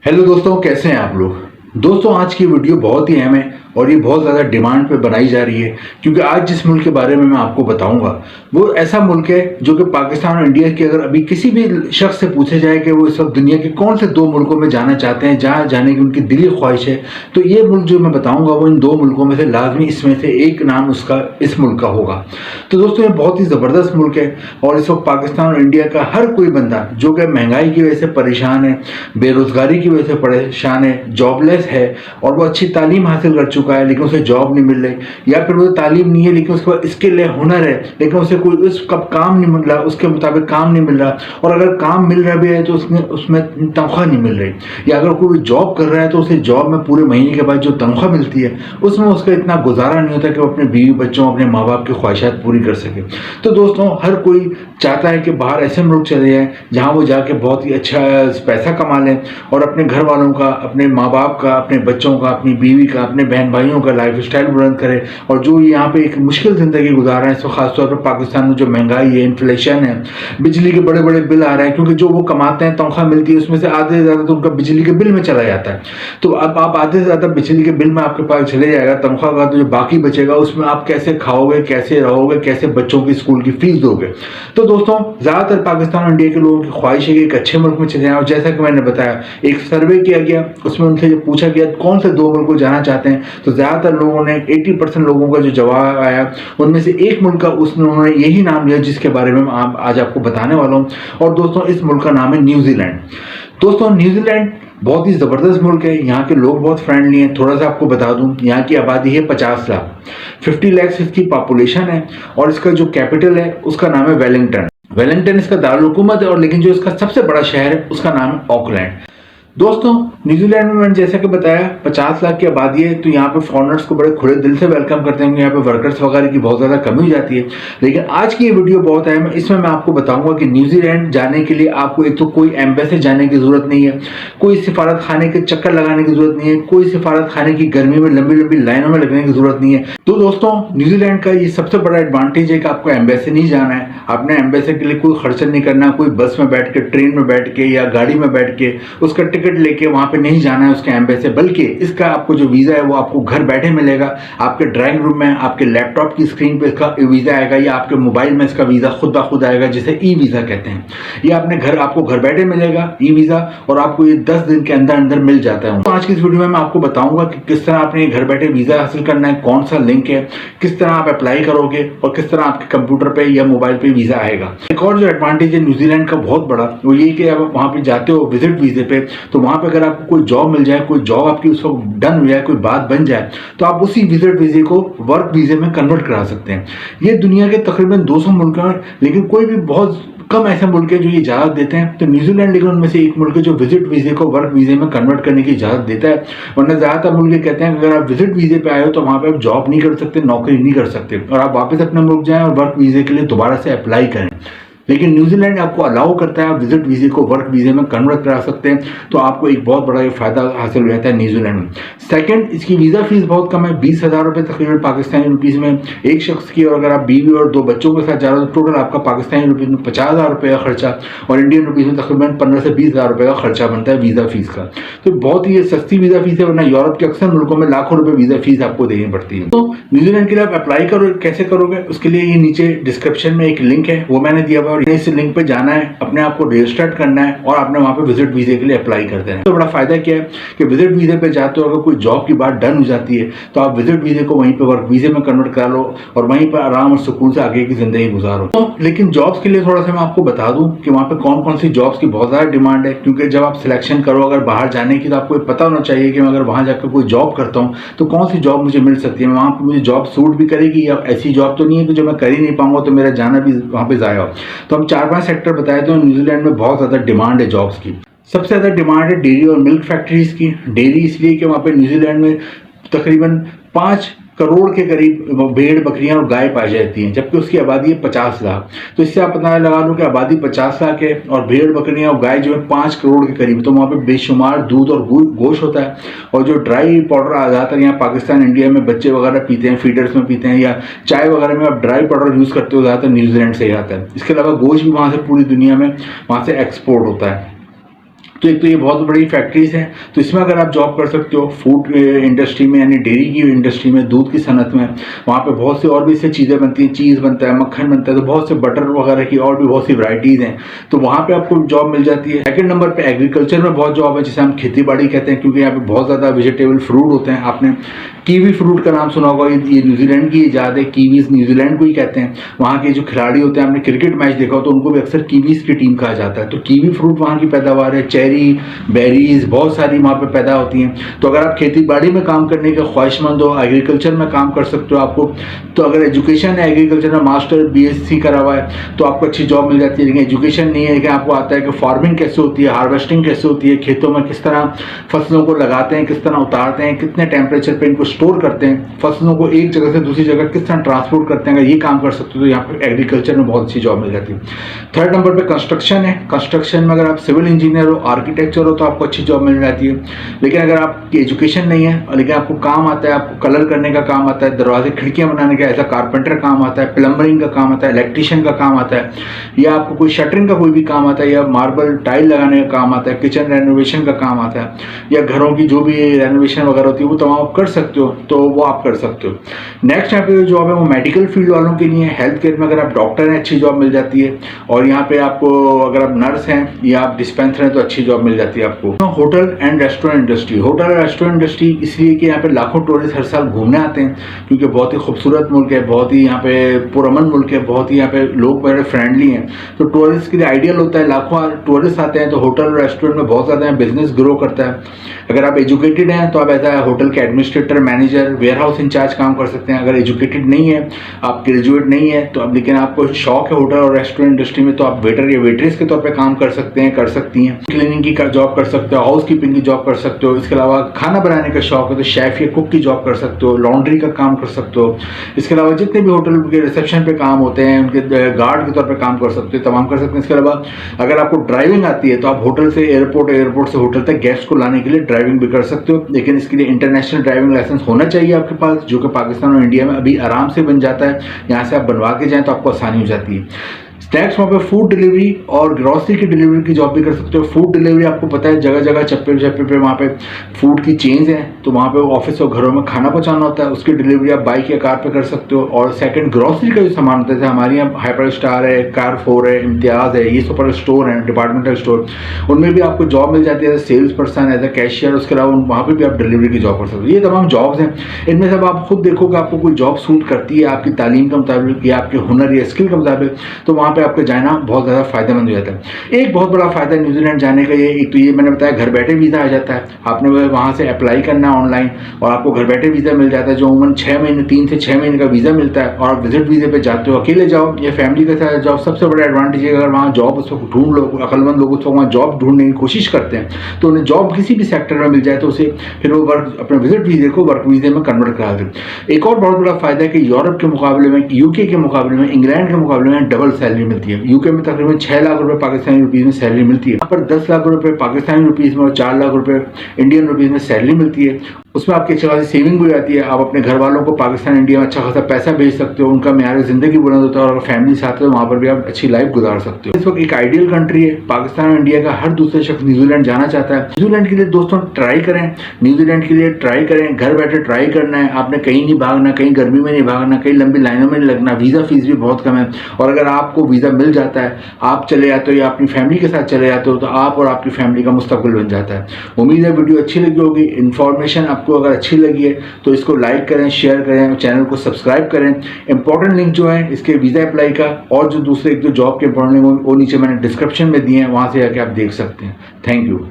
Hello दोस्तों, कैसे हैं आप लोग। दोस्तों, आज की वीडियो बहुत ही अहम है और ये बहुत ज़्यादा डिमांड पे बनाई जा रही है क्योंकि आज जिस मुल्क के बारे में मैं आपको बताऊंगा वो ऐसा मुल्क है जो कि पाकिस्तान और इंडिया की अगर अभी किसी भी शख्स से पूछे जाए कि वो इस वक्त दुनिया के कौन से दो मुल्कों में जाना चाहते हैं जहाँ जाने की उनकी दिली ख्वाहिश है, तो ये मुल्क जो मैं बताऊंगा वो इन दो मुल्कों में से लाजमी इसमें से एक नाम उसका इस मुल्क का होगा। तो दोस्तों, ये बहुत ही ज़बरदस्त मुल्क है और इस वक्त पाकिस्तान और इंडिया का हर कोई बंदा जो कि महंगाई की वजह से परेशान है, बेरोजगारी की वजह से परेशान है, जॉबलेस है और वो अच्छी तालीम हासिल कर चुका है लेकिन उसे जॉब नहीं मिल रही, या फिर वो तालीम नहीं है लेकिन उसके पास स्किल है, हुनर है, लेकिन उसे कोई उसका काम नहीं मिल रहा, उसके मुताबिक काम नहीं मिल रहा, और अगर काम मिल रहा भी है तो उसमें तनख्वाह नहीं मिल रही, या अगर कोई जॉब कर रहा है तो उसे जॉब में पूरे महीने के बाद जो तनख्वाह मिलती है उसमें उसका इतना गुजारा नहीं होता कि वो अपने बीवी बच्चों, अपने माँ बाप की ख्वाहिशात पूरी कर सके। तो दोस्तों, हर कोई चाहता है कि बाहर ऐसे मुल्क चले जाएं जहाँ वो जाके बहुत ही अच्छा पैसा कमा लें और अपने घर वालों का, अपने माँ बाप का, अपने बच्चों का, अपनी बीवी का, अपने बहन भाइयों का लाइफ स्टाइल बुलंद करे। और जो यहाँ पे एक मुश्किल ज़िंदगी गुजार रहे हैं, इसमें खासतौर पर पाकिस्तान में जो महंगाई है, इन्फ्लेशन है, बिजली के बड़े बड़े बिल आ रहे हैं क्योंकि जो वो कमाते हैं, तनख्वाह मिलती है, उसमें से आधे से ज़्यादा तो उनका बिजली के बिल में चला जाता है। तो अब आप आधे से ज़्यादा बिजली के बिल में आपके पास चले जाएगा, तनख्वाह का तो जो बाकी बचेगा उसमें आप कैसे खाओगे, कैसे रहोगे, कैसे बच्चों की स्कूल की फीस दोगे। तो दोस्तों, ज़्यादातर पाकिस्तान और इंडिया के लोगों की ख्वाहिश है कि एक अच्छे मुल्क में चले जाएं। और जैसा कि मैंने बताया, एक सर्वे किया गया, उसमें उनसे जब पूछा गया कौन से दो मुल्क को जाना चाहते हैं, तो ज़्यादातर लोगों ने 80% लोगों का जो जवाब आया उनमें से एक मुल्क का उन्होंने यही नाम लिया जिसके बारे में आज आपको बताने वाला हूँ। और दोस्तों, इस मुल्क का नाम है न्यूजीलैंड। दोस्तों, न्यूजीलैंड बहुत ही ज़बरदस्त मुल्क है। यहाँ के लोग बहुत फ्रेंडली हैं। थोड़ा सा आपको बता दूँ, यहाँ की आबादी है 50 लाख, 50 लाख इसकी पॉपुलेशन है। और इसका जो कैपिटल है उसका नाम है वेलिंगटन। वेलिंगटन इसका दारुल-हुकूमत है और लेकिन जो इसका सबसे बड़ा शहर है उसका नाम है ऑकलैंड। दोस्तों, न्यूजीलैंड में मैंने जैसा कि बताया 50 लाख की आबादी है, तो यहाँ पे फॉरेनर्स को बड़े खुले दिल से वेलकम करते हैं। यहाँ पे वर्कर्स वगैरह की बहुत ज़्यादा कमी हो जाती है। लेकिन आज की ये वीडियो बहुत अहम है। इसमें मैं आपको बताऊंगा कि न्यूजीलैंड जाने के लिए आपको एक तो कोई एम्बेसी जाने की ज़रूरत नहीं है, कोई सिफारत खाने के चक्कर लगाने की ज़रूरत नहीं है, कोई सिफारत खाने की गर्मी में लंबी लंबी लाइनों में लगने की ज़रूरत नहीं है। तो दोस्तों, न्यूजीलैंड का ये सबसे बड़ा एडवांटेज है कि आपको एम्बेसी नहीं जाना है, आपने एम्बेसी के लिए कोई खर्चा नहीं करना, कोई बस में बैठ के, ट्रेन में बैठ के या गाड़ी में बैठ के उसका टिकट लेके वहाँ पे नहीं जाना है उसके एम्बेसी, बल्कि इसका आपको जो वीज़ा है वो आपको घर बैठे मिलेगा। आपके ड्राइंग रूम में आपके लैपटॉप की स्क्रीन पे इसका वीज़ा आएगा, या आपके मोबाइल में इसका वीज़ा खुद ब खुद आएगा, जिसे ई वीज़ा कहते हैं। ये आपको घर बैठे मिलेगा ई वीज़ा, और आपको ये 10 दिन के अंदर अंदर मिल जाता है। तो आज की इस वीडियो में मैं आपको बताऊंगा कि किस तरह आपने घर बैठे वीज़ा हासिल करना है, कौन सा लिंक है, किस तरह आप अप्लाई करोगे और किस तरह आपके कंप्यूटर पे या मोबाइल पे वीज़ा आएगा। एक और जो एडवांटेज है न्यूजीलैंड का बहुत बड़ा, वो ये कि आप वहाँ पे जाते हो विजिट वीज़े पे, तो वहाँ पे अगर आपको कोई जॉब मिल जाए, कोई जॉब आपकी उस वक्त डन हो जाए, कोई बात बन जाए, तो आप उसी विजिट वीजे को वर्क वीजे में कन्वर्ट करा सकते हैं। ये दुनिया के तकरीबन 200 मुल्क हैं, लेकिन कोई भी बहुत कम ऐसे मुल्क है जो ये इजाज़त देते हैं। तो न्यूजीलैंड लेकिन उनमें से एक मुल्क है जो विजिट वीजे को वर्क वीजे में कन्वर्ट करने की इजाज़त देता है। वरना ज़्यादातर मुल्क कहते हैं कि अगर आप विजिट वीजे पे आए हो तो वहाँ पे आप जॉब नहीं कर सकते, नौकरी नहीं कर सकते, और आप वापस अपने मुल्क जाएं और वर्क वीजे के लिए दोबारा से अप्लाई करें। लेकिन न्यूजीलैंड आपको अलाउ करता है, आप विजिट वीजे को वर्क वीजे में कन्वर्ट करा सकते हैं। तो आपको एक बहुत बड़ा ये फायदा हासिल हो जाता है न्यूजीलैंड में। सेकंड, इसकी वीज़ा फीस बहुत कम है, 20,000 रुपये तकरीबन पाकिस्तानी रुपीज़ में एक शख्स की। और अगर आप बीवी और 2 बच्चों के साथ जा रहे हो तो टोटल आपका पाकिस्तानी रुपीज़ में 50,000 रुपये का खर्चा, और इंडियन रुपीज़ में तकरीबन 15 से 20,000 रुपये का खर्चा बनता है वीज़ा फीस का। तो बहुत ही सस्ती वीज़ा फीस है, वरना यूरोप के अक्सर मुल्कों में लाखों रुपये वीज़ा फीस आपको देनी पड़ती है। तो न्यूजीलैंड के लिए आप अप्लाई करो, कैसे करोगे उसके लिए ये नीचे डिस्क्रिप्शन में एक लिंक है, वो मैंने दिया हुआ, और इस लिंक पर जाना है, अपने आप को रजिस्टर्ड करना है और आपने वहां पे विजिट वीजे के लिए अप्लाई कर देना है। तो बड़ा फायदा क्या है कि विजिट वीजे पे जाते हो, अगर कोई जॉब की बात डन हो जाती है तो आप विजिट वीजे को वहीं पे वर्क वीजे में कन्वर्ट करा लो और वहीं पर आराम और सुकून से आगे की जिंदगी गुजारो। तो लेकिन जॉब्स के लिए थोड़ा सा मैं आपको बता दूं कि वहां पे कौन कौन सी जॉब्स की बहुत ज्यादा डिमांड है, क्योंकि जब आप सिलेक्शन करो अगर बाहर जाने की, तो आपको पता होना चाहिए कि मैं अगर वहां जाकर कोई जॉब करता हूँ तो कौन सी जॉब मुझे मिल सकती है, वहां पर मुझे जॉब सूट भी करेगी, या ऐसी जॉब तो नहीं है कि जो मैं कर ही नहीं पाऊंगा तो मेरा जाना भी वहां पे जाया हो। तो हम 4-5 सेक्टर बताए थे। न्यूजीलैंड में बहुत ज़्यादा डिमांड है जॉब्स की। सबसे ज़्यादा डिमांड है डेयरी और मिल्क फैक्ट्रीज की। डेयरी इसलिए कि वहाँ पे न्यूजीलैंड में तकरीबन 5 करोड़ के करीब भेड़, बकरियां और गाय पाई जाती हैं, जबकि उसकी आबादी है 50 लाख। तो इससे आप पता लगा लो कि आबादी 50 लाख है और भेड़, बकरियां और गाय जो है 5 करोड़ के करीब। तो वहाँ पे बेशुमार दूध और गोश्त होता है। और जो ड्राई पाउडर ज़्यादातर यहाँ पाकिस्तान, इंडिया में बच्चे वगैरह पीते हैं, फीडर्स में पीते हैं, या चाय वगैरह में आप ड्राई पाउडर यूज़ करते हो, ज़्यादातर न्यूजीलैंड से ही आता है। इसके अलावा गोश्त भी वहाँ से पूरी दुनिया में वहाँ से एक्सपोर्ट होता है। तो एक तो ये बहुत बड़ी फैक्ट्रीज हैं, तो इसमें अगर आप जॉब कर सकते हो फूड इंडस्ट्री में, यानी डेयरी की इंडस्ट्री में, दूध की सनत में, वहाँ पे बहुत सी और भी इससे चीज़ें बनती हैं, चीज़ बनता है, मक्खन बनता है, तो बहुत से बटर वगैरह की और भी बहुत सी वैरायटीज़ हैं, तो वहाँ पे आपको जॉब मिल जाती है। सेकंड नंबर पे एग्रीकल्चर में बहुत जॉब है, जिसे हम खेती बाड़ी कहते हैं, क्योंकि यहाँ पे बहुत ज़्यादा वेजिटेबल फ्रूट होते हैं। आपने कीवी फ्रूट का नाम सुना होगा, ये न्यूजीलैंड की इजाद है, कीवीज न्यूजीलैंड को ही कहते हैं। वहाँ के जो खिलाड़ी होते हैं, आपने क्रिकेट मैच देखा हो तो उनको भी अक्सर कीवीज की टीम कहा जाता है। तो कीवी फ्रूट वहाँ की पैदावार है, चेरी, बेरीज बहुत सारी वहाँ पे पैदा होती हैं। तो अगर आप खेती बाड़ी में काम करने के ख्वाहिशमंद हो, एग्रीकल्चर में काम कर सकते हो आपको, तो अगर एजुकेशन है एग्रीकल्चर में, मास्टर BSc करा हुआ है, तो आपको अच्छी जॉब मिल जाती है। लेकिन एजुकेशन नहीं है, लेकिन आपको आता है कि फार्मिंग कैसे होती है, हार्वेस्टिंग कैसे होती है, खेतों में किस तरह फसलों को लगाते हैं, किस तरह उतारते हैं, कितने टेम्परेचर पे इनको स्टोर करते हैं, फसलों को एक जगह से दूसरी जगह किस तरह ट्रांसपोर्ट करते हैं, अगर ये काम कर सकते हो तो यहाँ पर एग्रीकल्चर में बहुत अच्छी जॉब मिल जाती है। थर्ड नंबर पे कंस्ट्रक्शन है। कंस्ट्रक्शन में अगर आप सिविल इंजीनियर हो, आर्किटेक्चर हो, तो आपको अच्छी जॉब मिल जाती है। लेकिन अगर आपकी एजुकेशन नहीं है लेकिन आपको काम आता है, आपको कलर करने का काम आता है, दरवाजे खिड़कियां बनाने का ऐसा कारपेंटर काम आता है, प्लम्बरिंग का काम आता है, इलेक्ट्रीशियन का काम आता है, या आपको कोई शटरिंग का कोई भी काम आता है, या मार्बल टाइल लगाने का काम आता है, किचन रेनोवेशन का काम आता है, या घरों की जो भी रेनोवेशन वगैरह होती है वो तमाम आप कर सकते हो, तो वो आप कर सकते हो। नेक्स्ट यहाँ पे जो जॉब है वो मेडिकल फील्ड वालों के लिए, हेल्थ केयर में अगर आप डॉक्टर हैं अच्छी जॉब मिल जाती है, और यहाँ पे आपको अगर आप नर्स हैं या आप डिस्पेंसर हैं तो अच्छी जॉब मिल जाती है आपको। Hotel and restaurant industry, hotel और रेस्टोरेंट इंडस्ट्री इसलिए कि यहाँ पे लाखों टूरिस्ट हर साल घूमने आते हैं, क्योंकि बहुत ही खूबसूरत मुल्क है, बहुत ही यहाँ पे पुरअमन मुल्क है, बहुत ही यहाँ पे लोग बड़े फ्रेंडली हैं, तो टूरिस्ट के लिए आइडियल होता है। लाखों टूरिस्ट आते हैं तो होटल और रेस्टोरेंट में बहुत ज़्यादा बिजनेस ग्रो करता है। अगर आप एजुकेटेड हैं तो आप ऐसा होटल के administrator, manager, warehouse incharge काम कर सकते हैं। अगर एजुकेटेड नहीं है, आप ग्रेजुएट नहीं है, तो अब लेकिन आपको शौक है होटल और रेस्टोरेंट इंडस्ट्री में, तो आप वेटर या वेट्रेस के तौर पे काम कर सकते हैं, कर सकती हैं। क्लीनिंग की जॉब कर सकते हो, हाउस कीपिंग की जॉब कर सकते हो। इसके अलावा खाना बनाने का शौक है तो शेफ या कुक की जॉब कर सकते हो, लॉन्ड्री का काम कर सकते हो। इसके अलावा जितने भी होटल के रिसेप्शन पे काम होते हैं, उनके गार्ड के तौर पे काम कर सकते हो, तमाम कर सकते हैं। इसके अलावा अगर आपको ड्राइविंग आती है तो आप होटल से एयरपोर्ट, एयरपोर्ट से होटल तक गेस्ट को लाने के लिए ड्राइविंग भी कर सकते हो। लेकिन इसके लिए इंटरनेशनल ड्राइविंग लाइसेंस होना चाहिए आपके पास, जो कि पाकिस्तान और इंडिया में अभी आराम से बन जाता है। यहाँ से आप बनवा के जाएं तो आपको आसानी हो जाती है। नेक्स्ट वहाँ पे फूड डिलीवरी और ग्रॉसरी की डिलीवरी की जॉब भी कर सकते हो। फूड डिलीवरी आपको पता है जगह जगह चप्पे चप्पे पे वहाँ पे फूड की चेन्स हैं, तो वहाँ पे ऑफिस और घरों में खाना पहुँचाना होता है, उसकी डिलीवरी आप बाइक या कार पे कर सकते हो। और सेकंड ग्रॉसरी का जो सामान होता है, हमारे यहाँ हाइपर स्टार है, कारफोर है, इम्तियाज़ है, ये सुपर स्टोर है, डिपार्टमेंटल स्टोर, उनमें भी आपको जॉब मिल जाती है as sales person, as a cashier. उसके अलावा वहाँ पर भी आप डिलीवरी की जॉब कर सकते हो। ये तमाम जॉब्स हैं, इनमें से आप खुद देखो कि आपको कोई जॉब सूट करती है आपकी तालीम के मुताबिक या आपके हुनर या स्किल के मुताबिक, तो वहाँ पर आपको जाना बहुत ज़्यादा फायदेमंद हो जाता है। एक बहुत बड़ा फायदा न्यूजीलैंड जाने का ये, एक तो ये मैंने बताया घर बैठे वीज़ा आ जाता है, आपने वहाँ से अप्लाई करना है ऑनलाइन और आपको घर बैठे वीज़ा मिल जाता है, जो उमूमन 6 महीने 3 से 6 महीने का वीज़ा मिलता है। और आप विजिट वीज़े पे जाते हो, अकेले जाओ या फैमिली के साथ जाओ, सबसे बड़ा एडवांटेज है अगर वहाँ जॉब उस वक्त ढूंढ लो, अकलमंद लोग उस वक्त वहाँ जॉब ढूंढने की कोशिश करते हैं, तो उन्हें जॉब किसी भी सेक्टर में मिल जाए तो उसे फिर वो वर्क अपने विजिट वीज़े को वर्क वीज़े में कन्वर्ट करा दें। एक और बहुत बड़ा फायदा है कि यूरोप के मुकाबले में, यूके के मुकाबले में, इंग्लैंड के मुकाबले में डबल सैलरी मिलती है। यूके में तकरीबन 6 लाख रुपए पाकिस्तानी रुपीस में सैलरी मिलती है, यहाँ पर 10 लाख रुपए पाकिस्तानी रुपीस में और 4 लाख रुपए इंडियन रुपीस में सैलरी मिलती है। उसमें आपकी अच्छी खासी सेविंग भी हो जाती है। आप अपने घर वालों को पाकिस्तान, इंडिया में अच्छा खासा पैसा भेज सकते हो, उनका मेयार ज़िंदगी बुलंद होता है, और अगर फैमिली साथ है तो वहाँ पर भी आप अच्छी लाइफ गुजार सकते हो। इस वक्त एक आइडियल कंट्री है। पाकिस्तान और इंडिया का हर दूसरे शख्स न्यूजीलैंड जाना चाहता है। न्यूजीलैंड के लिए दोस्तों ट्राई करें, न्यूजीलैंड के लिए ट्राई करें, घर बैठे ट्राई करना है। आपने कहीं नहीं भागना, कहीं गर्मी में नहीं भागना, कहीं लंबी लाइनों में नहीं लगना, वीज़ा फीस भी बहुत कम है। और अगर आपको वीज़ा मिल जाता है, आप चले जाते हो या अपनी फैमिली के साथ चले जाते हो, तो आप और आपकी फैमिली का मुस्तकबिल बन जाता है। उम्मीद है वीडियो अच्छी लगी होगी, इन्फॉर्मेशन आपको अगर अच्छी लगी है तो इसको लाइक करें, शेयर करें, चैनल को सब्सक्राइब करें। इंपॉर्टेंट लिंक जो है इसके वीज़ा अप्लाई का और जो दूसरे एक जो जॉब के इंपॉर्टेंट लिंक वो नीचे मैंने डिस्क्रिप्शन में दिए हैं, वहाँ से जाके आप देख सकते हैं। Thank you.